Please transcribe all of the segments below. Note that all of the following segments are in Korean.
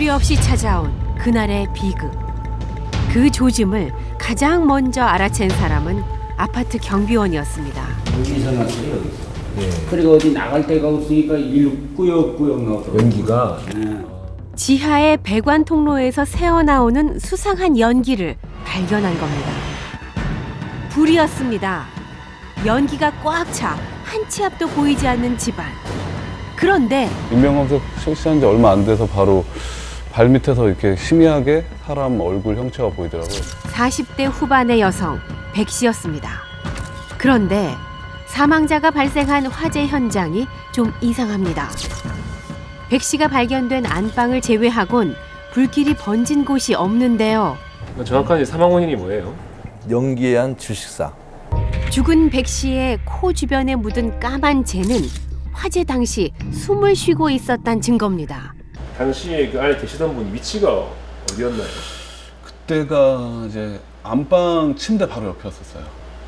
소리 없이 찾아온 그날의 비극. 그 조짐을 가장 먼저 알아챈 사람은 아파트 경비원이었습니다. 여기서 났어요, 여기서. 예. 그리고 어디 나갈 데가 없으니까 일로 꾸역꾸역 나오더라고요. 연기가 지하의 배관 통로에서 새어나오는 수상한 연기를 발견한 겁니다. 불이었습니다. 연기가 꽉 차 한 치 앞도 보이지 않는 집안. 그런데 인명검색 실시한 지 얼마 안 돼서 바로 발 밑에서 이렇게 희미하게 사람 얼굴 형체가 보이더라고요. 40대 후반의 여성 백 씨였습니다. 그런데 사망자가 발생한 화재 현장이 좀 이상합니다. 백 씨가 발견된 안방을 제외하곤 불길이 번진 곳이 없는데요. 정확한 사망 원인이 뭐예요? 연기에 의한 질식사. 죽은 백 씨의 코 주변에 묻은 까만 재는 화재 당시 숨을 쉬고 있었단 증거입니다. 당시 그 안에 계시던 분 위치가 어디였나요? 그때가 이제 안방 침대 바로 옆이었었어요.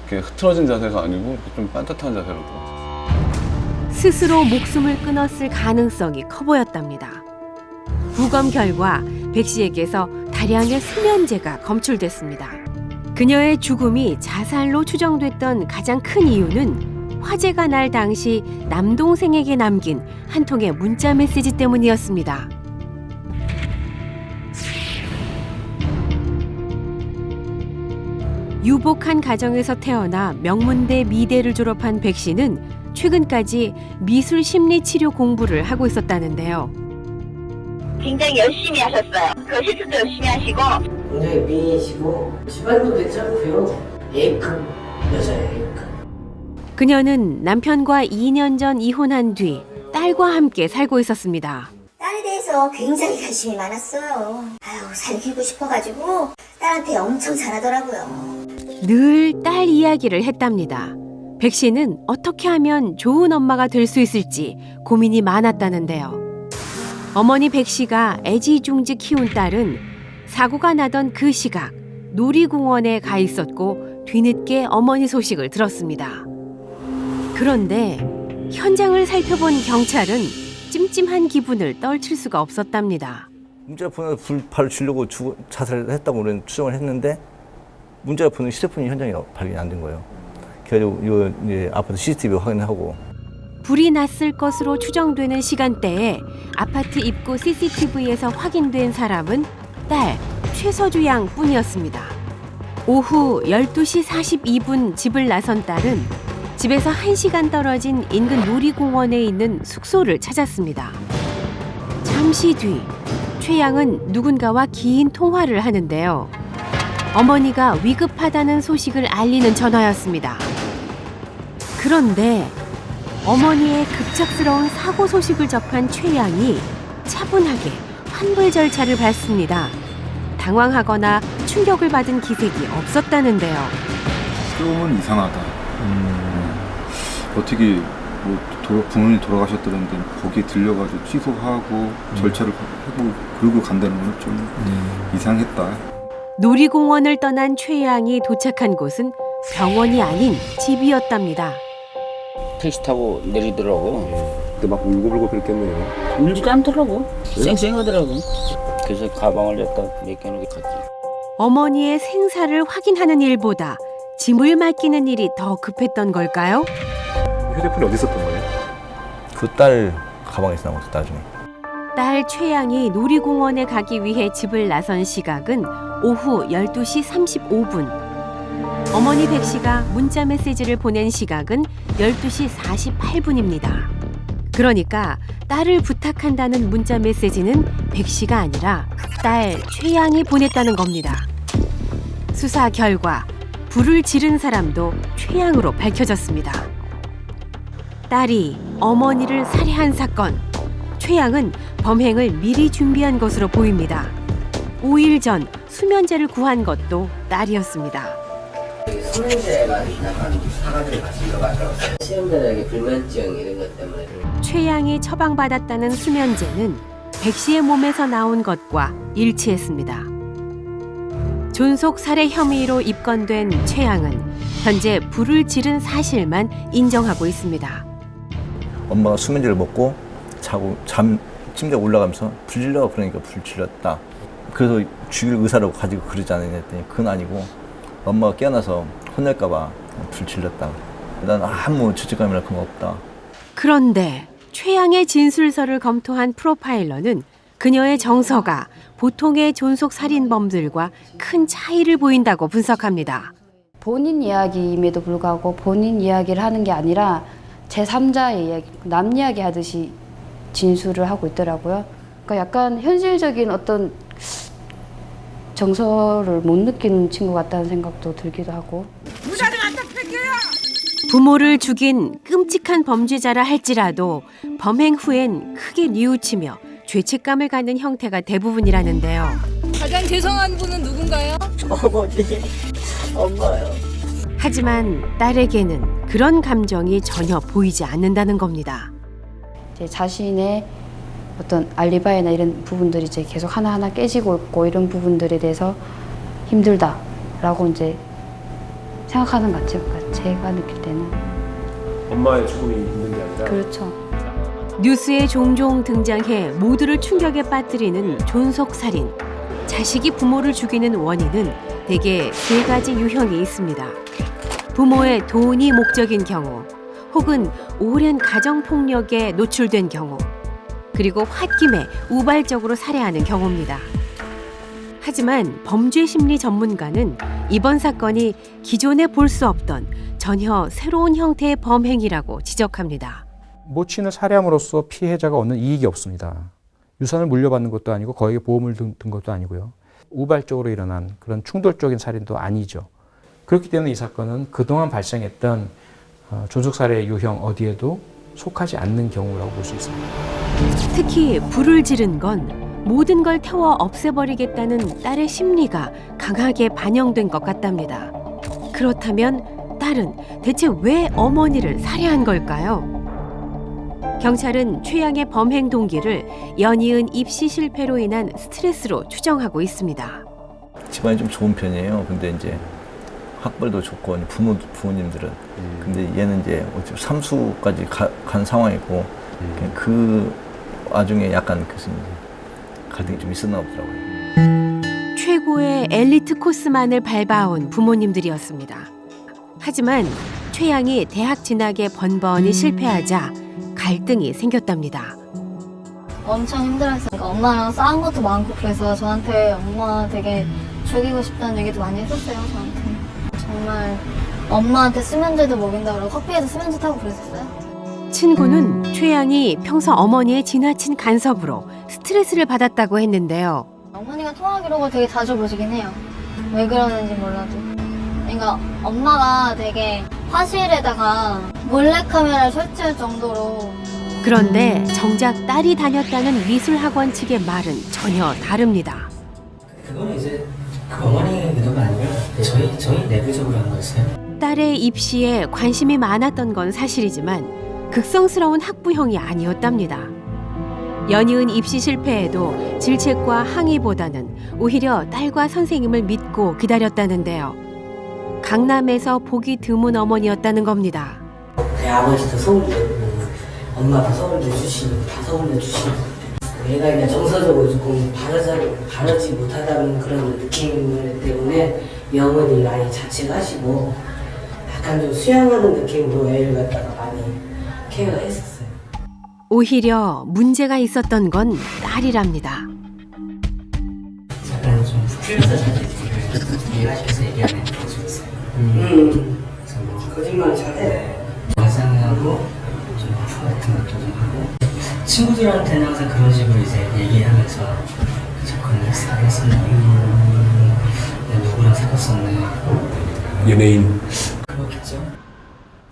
이렇게 흐트러진 자세가 아니고 이렇게 좀 반듯한 자세로 들어갔어요. 스스로 목숨을 끊었을 가능성이 커 보였답니다. 부검 결과 백 씨에게서 다량의 수면제가 검출됐습니다. 그녀의 죽음이 자살로 추정됐던 가장 큰 이유는 화재가 날 당시 남동생에게 남긴 한 통의 문자 메시지 때문이었습니다. 유복한 가정에서 태어나 명문대 미대를 졸업한 백 씨는 최근까지 미술 심리 치료 공부를 하고 있었다는데요. 굉장히 열심히 하셨어요. 교실도 열심히 하시고 굉장히 미인이시고 집안도 괜찮고요. A급 여자예요. A급. 그녀는 남편과 2년 전 이혼한 뒤 딸과 함께 살고 있었습니다. 딸에 대해서 굉장히 관심이 많았어요. 아유, 살기고 싶어가지고 딸한테 엄청 잘하더라고요. 늘 딸 이야기를 했답니다. 백 씨는 어떻게 하면 좋은 엄마가 될 수 있을지 고민이 많았다는데요. 어머니 백 씨가 애지중지 키운 딸은 사고가 나던 그 시각 놀이공원에 가 있었고 뒤늦게 어머니 소식을 들었습니다. 그런데 현장을 살펴본 경찰은 찜찜한 기분을 떨칠 수가 없었답니다. 문제가 보내서 불발을 지르고 자살을 했다고 우리는 추정을 했는데 문제가 보는 휴대폰이 현장에 발견이 안 된 거예요. 그래가지고 이제 아파트 CCTV 확인하고 불이 났을 것으로 추정되는 시간대에 아파트 입구 CCTV에서 확인된 사람은 딸 최서주 양 뿐이었습니다. 오후 12시 42분 집을 나선 딸은 집에서 1시간 떨어진 인근 놀이공원에 있는 숙소를 찾았습니다. 잠시 뒤 최 양은 누군가와 긴 통화를 하는데요. 어머니가 위급하다는 소식을 알리는 전화였습니다. 그런데 어머니의 급작스러운 사고 소식을 접한 최 양이 차분하게 환불 절차를 밟습니다. 당황하거나 충격을 받은 기색이 없었다는데요. 조금은 이상하다. 어떻게 부모님 돌아가셨다는데 거기에 들려가지고 취소하고 절차를 하고 그러고 간다는 건 좀 이상했다. 놀이공원을 떠난 최 양이 도착한 곳은 병원이 아닌 집이었답니다. 택시 타고 내리더라고요. 그때 막 울고불고 그랬겠네요. 울지도 않더라고. 쌩쌩하더라고. 그래서 가방을 갖다 내켜놓게 갔지. 어머니의 생사를 확인하는 일보다 짐을 맡기는 일이 더 급했던 걸까요? 휴대폰이 어디 있었던 거예요? 그 딸 가방에서 나온 거죠, 나중에. 딸 최양이 놀이공원에 가기 위해 집을 나선 시각은 오후 12시 35분. 어머니 백 씨가 문자 메시지를 보낸 시각은 12시 48분입니다. 그러니까 딸을 부탁한다는 문자 메시지는 백 씨가 아니라 딸 최양이 보냈다는 겁니다. 수사 결과 불을 지른 사람도 최양으로 밝혀졌습니다. 딸이 어머니를 살해한 사건. 최양은 범행을 미리 준비한 것으로 보입니다. 5일 전 수면제를 구한 것도 딸이었습니다. 수면제가 약간 사가지고 가신 것 같아요. 시험자에게 불면증 이런 것 때문에. 최양이 처방받았다는 수면제는 백 씨의 몸에서 나온 것과 일치했습니다. 존속 살해 혐의로 입건된 최양은 현재 불을 지른 사실만 인정하고 있습니다. 엄마가 수면제를 먹고 자고 침대 올라가면서 불 질러 그러니까 불 질렀다. 그래서 죽일 의사를 가지고 그러지 않느냐 했더니 그건 아니고 엄마가 깨어나서 혼낼까봐 불 질렀다. 난 아무 죄책감이나 그런 거 없다. 그런데 최양의 진술서를 검토한 프로파일러는 그녀의 정서가 보통의 존속 살인범들과 큰 차이를 보인다고 분석합니다. 본인 이야기임에도 불구하고 본인 이야기를 하는 게 아니라 제3자의 이야기, 남 이야기 하듯이 진술을 하고 있더라고요. 그러니까 약간 현실적인 어떤 정서를 못 느끼는 친구 같다는 생각도 들기도 하고. 부모를 죽인 끔찍한 범죄자라 할지라도 범행 후엔 크게 뉘우치며 죄책감을 갖는 형태가 대부분이라는데요. 가장 죄송한 분은 누군가요? 엄마요. 하지만 딸에게는 그런 감정이 전혀 보이지 않는다는 겁니다. 제 자신의 어떤 알리바이나 이런 부분들이 이제 계속 하나하나 깨지고 있고 이런 부분들에 대해서 힘들다라고 이제 생각하는 것 같아요. 그러니까 제가 느낄 때는. 엄마의 죽음이 있는 게 아니라. 그렇죠. 뉴스에 종종 등장해 모두를 충격에 빠뜨리는 존속살인. 자식이 부모를 죽이는 원인은 대개 세 가지 유형이 있습니다. 부모의 돈이 목적인 경우, 혹은 오랜 가정폭력에 노출된 경우, 그리고 홧김에 우발적으로 살해하는 경우입니다. 하지만 범죄심리 전문가는 이번 사건이 기존에 볼 수 없던 전혀 새로운 형태의 범행이라고 지적합니다. 모친을 살해함으로써 피해자가 얻는 이익이 없습니다. 유산을 물려받는 것도 아니고 거액의 보험을 든 것도 아니고요. 우발적으로 일어난 그런 충돌적인 살인도 아니죠. 그렇기 때문에 이 사건은 그동안 발생했던 존속살해 유형 어디에도 속하지 않는 경우라고 볼 수 있습니다. 특히 불을 지른 건 모든 걸 태워 없애버리겠다는 딸의 심리가 강하게 반영된 것 같답니다. 그렇다면 딸은 대체 왜 어머니를 살해한 걸까요? 경찰은 최양의 범행 동기를 연이은 입시 실패로 인한 스트레스로 추정하고 있습니다. 집안이 좀 좋은 편이에요. 근데 이제 학벌도 좋고 부모님들은 근데 얘는 이제 삼수까지 간 상황이고 그 와중에 약간 갈등이 좀 있었나 보더라고요. 최고의 엘리트 코스만을 밟아온 부모님들이었습니다. 하지만 최양이 대학 진학에 번번이 실패하자 갈등이 생겼답니다. 엄청 힘들었으니까 엄마랑 싸운 것도 많고 그래서 저한테 엄마 되게 죽이고 싶다는 얘기도 많이 했었어요. 저한테 정말 엄마한테 수면제도 먹인다고 커피에서 수면제 타고 그랬었어요. 친구는 최양이 평소 어머니의 지나친 간섭으로 스트레스를 받았다고 했는데요. 어머니가 통화 기록을 되게 자주 보시긴 해요. 왜 그러는지 몰라도. 그러니까 엄마가 되게 화실에다가 몰래카메라를 설치할 정도로. 그런데 정작 딸이 다녔다는 미술학원 측의 말은 전혀 다릅니다. 그거는 이제 그 어머니의 의도가 아니라 저희 내부적으로 한 거였어요. 딸의 입시에 관심이 많았던 건 사실이지만 극성스러운 학부형이 아니었답니다. 연이은 입시 실패에도 질책과 항의보다는 오히려 딸과 선생님을 믿고 기다렸다는데요. 강남에서 보기 드문 어머니였다는 겁니다. 내 아버지도 서울대 엄마도 서울대 출신이고 다 서울대 출신이고 얘가 그냥 정서적으로 조금 바르지 못하다는 그런 느낌 때문에 이 어머니 아예 자책하시고 약간 좀 수양하는 느낌으로 애를 갖다가 많이 케어했었어요. 오히려 문제가 있었던 건 딸이랍니다. 약간 좀 풀려서 자주 이해하셔서 얘기하는 게 좀 있어요. 그래서 뭐 거짓말 잘해. 화장하고 좀 아프 같은 것도 좀 하고 친구들한테는 항상 그런 식으로 이제 얘기하면서 접근을 했었네. 누구랑 사귀었었네. 연예인. 그렇겠죠.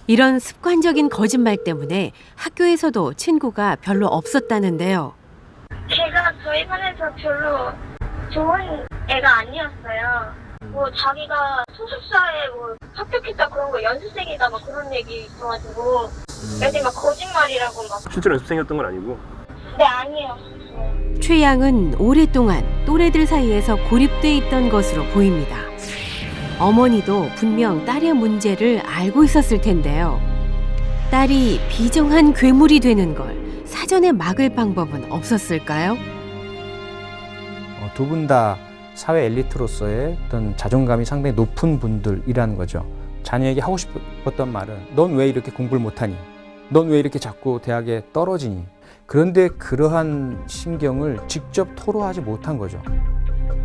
이런 습관적인 거짓말 때문에 학교에서도 친구가 별로 없었다는데요. 걔가 저희 반에서 별로 좋은 애가 아니었어요. 뭐 자기가 소속사에 뭐 합격했다 그런 거 연습생이다 막 그런 얘기 있어가지고 애들이 막 거짓말이라고 막. 실제로 연습생이었던 건 아니고. 네, 아니에요. 최양은 오랫동안 또래들 사이에서 고립돼 있던 것으로 보입니다. 어머니도 분명 딸의 문제를 알고 있었을 텐데요. 딸이 비정한 괴물이 되는 걸 사전에 막을 방법은 없었을까요? 두 분 다 사회 엘리트로서의 어떤 자존감이 상당히 높은 분들이라는 거죠. 자녀에게 하고 싶었던 말은 넌 왜 이렇게 공부를 못하니? 넌 왜 이렇게 자꾸 대학에 떨어지니? 그런데 그러한 심경을 직접 토로하지 못한 거죠.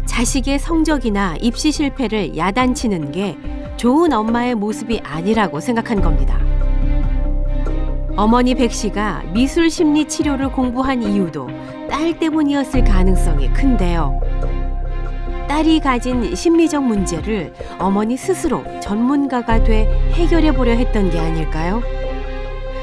자식의 성적이나 입시 실패를 야단치는 게 좋은 엄마의 모습이 아니라고 생각한 겁니다. 어머니 백 씨가 미술 심리 치료를 공부한 이유도 딸 때문이었을 가능성이 큰데요. 딸이 가진 심리적 문제를 어머니 스스로 전문가가 돼 해결해 보려 했던 게 아닐까요?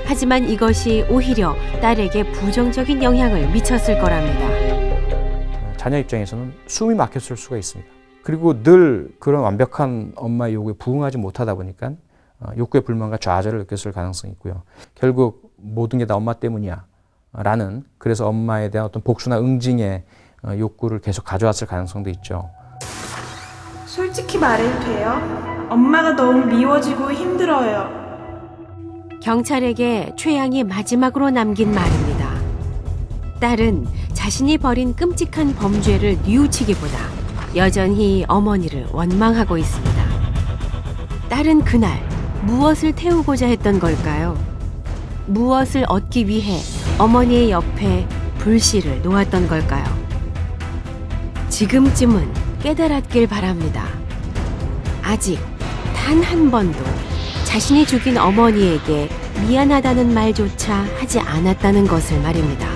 하지만 이것이 오히려 딸에게 부정적인 영향을 미쳤을 거랍니다. 자녀 입장에서는 숨이 막혔을 수가 있습니다. 그리고 늘 그런 완벽한 엄마의 요구에 부응하지 못하다 보니까 욕구의 불만과 좌절을 느꼈을 가능성이 있고요. 결국 모든 게 다 엄마 때문이야 라는, 그래서 엄마에 대한 어떤 복수나 응징의 욕구를 계속 가져왔을 가능성도 있죠. 솔직히 말해도 돼요? 엄마가 너무 미워지고 힘들어요. 경찰에게 최양이 마지막으로 남긴 말입니다. 딸은 자신이 벌인 끔찍한 범죄를 뉘우치기보다 여전히 어머니를 원망하고 있습니다. 딸은 그날 무엇을 태우고자 했던 걸까요? 무엇을 얻기 위해 어머니의 옆에 불씨를 놓았던 걸까요? 지금쯤은 깨달았길 바랍니다. 아직 단 한 번도 자신이 죽인 어머니에게 미안하다는 말조차 하지 않았다는 것을 말입니다.